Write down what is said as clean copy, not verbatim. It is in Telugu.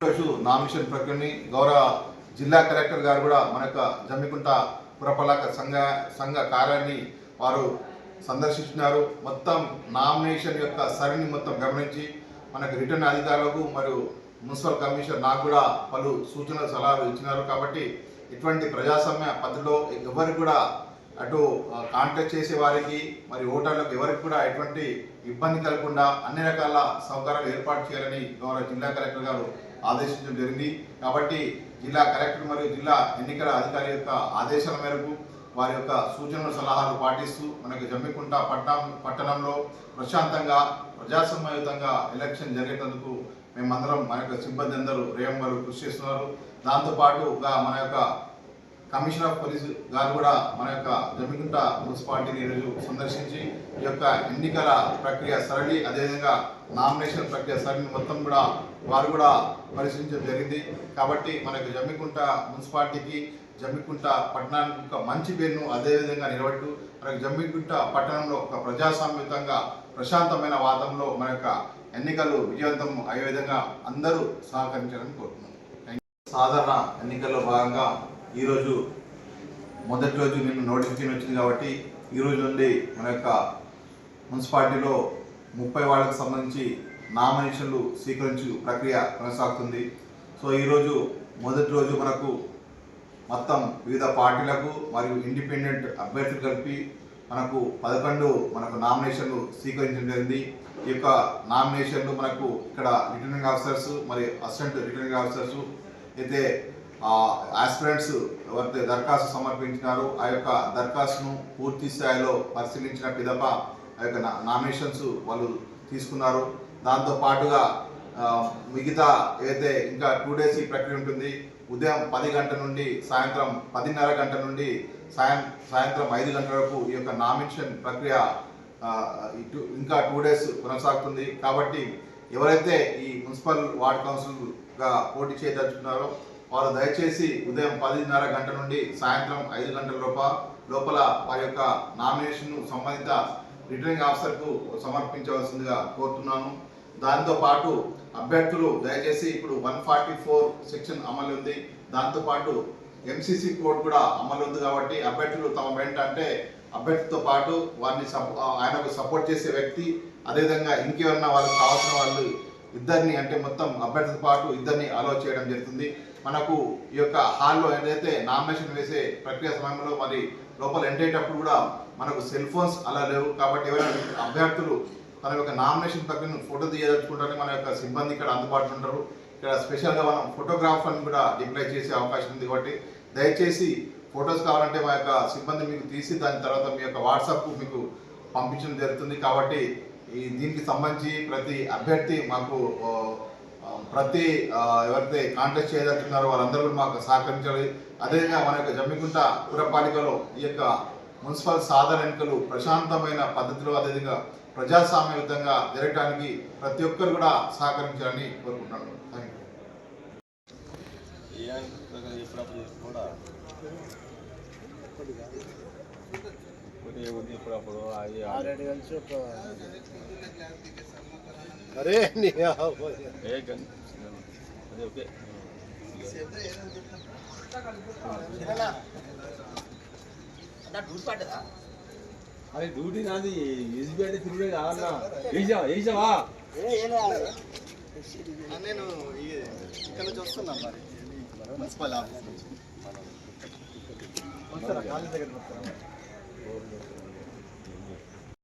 రోజు నామినేషన్ ప్రక్రియని గౌరవ జిల్లా కలెక్టర్ గారు కూడా మన యొక్క జమ్మికుంట పురపాలక సంఘ కార్యాన్ని వారు సందర్శించినారు. మొత్తం నామినేషన్ యొక్క సరళిని మొత్తం గమనించి మనకు రిటర్న్ అధికారులకు మరియు మున్సిపల్ కమిషనర్ నాకు కూడా పలు సూచనలు సలహాలు ఇచ్చినారు. కాబట్టి ఇటువంటి ప్రజాస్వామ్య పద్ధతిలో ఎవరికి కూడా అటు కాంటాక్ట్ చేసే వారికి మరి ఓటర్లకు ఎవరికి కూడా ఎటువంటి ఇబ్బంది కలగకుండా అన్ని రకాల సౌకర్యాలు ఏర్పాటు చేయాలని గౌరవ జిల్లా కలెక్టర్ గారు ఆదేశించడం జరిగింది. కాబట్టి జిల్లా కలెక్టర్ మరియు జిల్లా ఎన్నికల అధికారి యొక్క ఆదేశాల మేరకు వారి యొక్క సూచనలు సలహాలు పాటిస్తూ మనకు జమ్మికుంట పట్టణంలో ప్రశాంతంగా ప్రజాస్వామ్యయుతంగా ఎలక్షన్ జరిగేందుకు మేమందరం మన యొక్క సిబ్బంది అందరూ రేయంబరు కృషి చేస్తున్నారు. దాంతోపాటుగా మన యొక్క కమిషనర్ ఆఫ్ పోలీస్ గారు కూడా మన యొక్క జమ్మికుంట మున్సిపాలిటీని ఈరోజు సందర్శించి ఈ యొక్క ఎన్నికల ప్రక్రియ సరళి అదేవిధంగా నామినేషన్ ప్రక్రియ సరళిని మొత్తం కూడా వారు కూడా పరిశీలించడం జరిగింది. కాబట్టి మనకు జమ్మికుంట మున్సిపాలిటీకి జమ్మికుంట పట్టణానికి ఒక మంచి పేరును అదేవిధంగా నిలబెట్టు మనకు జమ్మికుంట పట్టణంలో ఒక ప్రజాస్వామ్యతంగా ప్రశాంతమైన వాతావరణంలో మన యొక్క ఎన్నికలు విజయవంతం అయ్యే విధంగా అందరూ సహకరించాలని కోరుతున్నాం. సాధారణ ఎన్నికల్లో భాగంగా ఈరోజు మొదటి రోజు నిన్న నోటిఫికేషన్ వచ్చింది. కాబట్టి ఈరోజు నుండి మన యొక్క మున్సిపాలిటీలో 30 వార్డులకు సంబంధించి నామినేషన్లు స్వీకరించు ప్రక్రియ కొనసాగుతుంది. సో ఈరోజు మొదటి రోజు మనకు మొత్తం వివిధ పార్టీలకు మరియు ఇండిపెండెంట్ అభ్యర్థులు కలిపి మనకు 11 మనకు నామినేషన్లు స్వీకరించడం జరిగింది. ఈ యొక్క నామినేషన్లు మనకు ఇక్కడ రిటర్నింగ్ ఆఫీసర్స్ మరియు అసిస్టెంట్ రిటర్నింగ్ ఆఫీసర్స్ అయితే ఆస్పిరెంట్స్ ఎవరైతే దరఖాస్తు సమర్పించినారో ఆ యొక్క దరఖాస్తును పూర్తి స్థాయిలో పరిశీలించిన పిదప ఆ యొక్క నామినేషన్స్ వాళ్ళు తీసుకున్నారు. దాంతోపాటుగా మిగతా ఏదైతే ఇంకా 2 days ఈ ప్రక్రియ ఉంటుంది. ఉదయం 10 గంటల నుండి సాయంత్రం 10:30 గంటల నుండి సాయంత్రం 5 గంటల వరకు ఈ యొక్క నామినేషన్ ప్రక్రియ ఇంకా 2 days కొనసాగుతుంది. కాబట్టి ఎవరైతే ఈ మున్సిపల్ వార్డ్ కౌన్సిల్గా పోటీ చేయదలుచుకున్నారో వారు దయచేసి ఉదయం 10:30 గంటల నుండి సాయంత్రం 5 గంటల లోపల వారి యొక్క నామినేషన్ సంబంధిత రిటర్నింగ్ ఆఫీసర్కు సమర్పించవలసిందిగా కోరుతున్నాను. దాంతోపాటు అభ్యర్థులు దయచేసి ఇప్పుడు 144 సెక్షన్ అమలు ఉంది. దాంతోపాటు ఎంసీసీ కోడ్ కూడా అమలు ఉంది. కాబట్టి అభ్యర్థులు తమ వెంట అంటే అభ్యర్థితో పాటు వారిని ఆయనకు సపోర్ట్ చేసే వ్యక్తి అదేవిధంగా ఇంకెవరన్నా వాళ్ళకి కావాల్సిన వాళ్ళు ఇద్దరిని అంటే మొత్తం అభ్యర్థితో పాటు ఇద్దరిని అలో చేయడం జరుగుతుంది. మనకు ఈ యొక్క హాల్లో ఏదైతే నామినేషన్ వేసే ప్రక్రియ సమయంలో మరి లోపల ఎంటేటప్పుడు కూడా మనకు సెల్ ఫోన్స్ అలా లేవు. కాబట్టి ఎవరైనా అభ్యర్థులు తన యొక్క నామినేషన్ ప్రక్రియను ఫోటో తీయదలుచుకుంటారని మన యొక్క సిబ్బంది ఇక్కడ అందుబాటులో ఉంటారు. ఇక్కడ స్పెషల్గా మనం ఫోటోగ్రాఫర్ని కూడా డిప్లై చేసే అవకాశం ఉంది. కాబట్టి దయచేసి ఫొటోస్ కావాలంటే మా యొక్క సిబ్బంది మీకు తీసి దాని తర్వాత మీ యొక్క వాట్సాప్కు మీకు పంపించడం జరుగుతుంది. కాబట్టి దీనికి సంబంధించి ప్రతి అభ్యర్థి మాకు ప్రతి ఎవరైతే కాంటాక్ట్ చేయదలుచున్నారో వాళ్ళందరూ కూడా మాకు సహకరించాలి. అదేవిధంగా మన యొక్క జమ్మికుంట పురపాలికలో ఈ యొక్క మున్సిపల్ సాధారణ ఎన్నికలు ప్రశాంతమైన పద్ధతిలో అదేవిధంగా ప్రజాస్వామ్యయుతంగా జరగడానికి ప్రతి ఒక్కరు కూడా సహకరించాలని కోరుకుంటున్నాను. థ్యాంక్ అరే డ్యూటీ నాది ఎస్బీ అంటే తిరుగుడే కాదన్నా వేసావా నేను ఇక్కడ నుంచి వస్తున్నాను మరి మున్సిపల్ ఆఫీస్ నుంచి